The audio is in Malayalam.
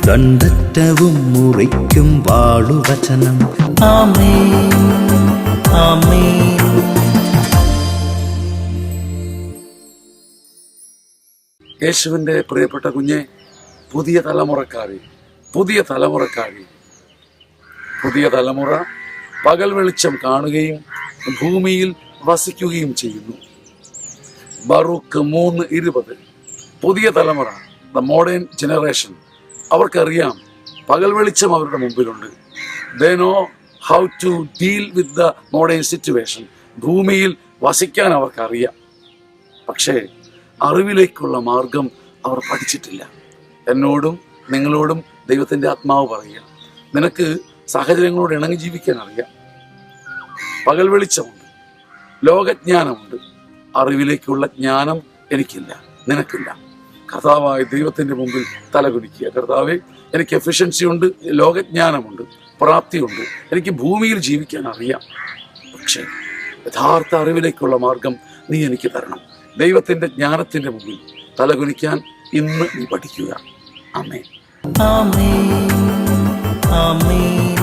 രണ്ടറ്റവും മുറിക്കും വാളുവചനം. ആമേൻ, ആമേൻ. യേശുവിൻ്റെ പ്രിയപ്പെട്ട കുഞ്ഞെ, പുതിയ തലമുറ പകൽ വെളിച്ചം കാണുകയും ഭൂമിയിൽ വസിക്കുകയും ചെയ്യുന്നു. ബറൂക്ക് 3:20. പുതിയ തലമുറ, ദ മോഡേൺ ജനറേഷൻ, അവർക്കറിയാം പകൽ വെളിച്ചം അവരുടെ മുമ്പിലുണ്ട്. They know how to deal with the modern situation. ഭൂമിയിൽ വസിക്കാൻ അവർക്കറിയാം. പക്ഷേ അറിവിലേക്കുള്ള മാർഗം അവർ പഠിച്ചിട്ടില്ല. എന്നോടും നിങ്ങളോടും ദൈവത്തിൻ്റെ ആത്മാവ് പറയുക, നിനക്ക് സാഹചര്യങ്ങളോട് ഇണങ്ങി ജീവിക്കാൻ അറിയാം. പകൽ വെളിച്ചമുണ്ട്, ലോകജ്ഞാനമുണ്ട്. അറിവിലേക്കുള്ള ജ്ഞാനം എനിക്കില്ല, നിനക്കില്ല. കർത്താവായ ദൈവത്തിൻ്റെ മുമ്പിൽ തലകുനിക്കുക. കർത്താവേ, എനിക്ക് എഫിഷ്യൻസി ഉണ്ട്, ലോകജ്ഞാനമുണ്ട്, പ്രാപ്തിയുണ്ട്, എനിക്ക് ഭൂമിയിൽ ജീവിക്കാൻ അറിയാം. പക്ഷേ യഥാർത്ഥ അറിവിലേക്കുള്ള മാർഗം നീ എനിക്ക് തരണം. ദൈവത്തിൻ്റെ ജ്ഞാനത്തിൻ്റെ മുമ്പിൽ തലകുനിക്കാൻ ഇന്ന് നീ പഠിക്കുക. ആമേൻ, ആമേൻ, ആമേൻ.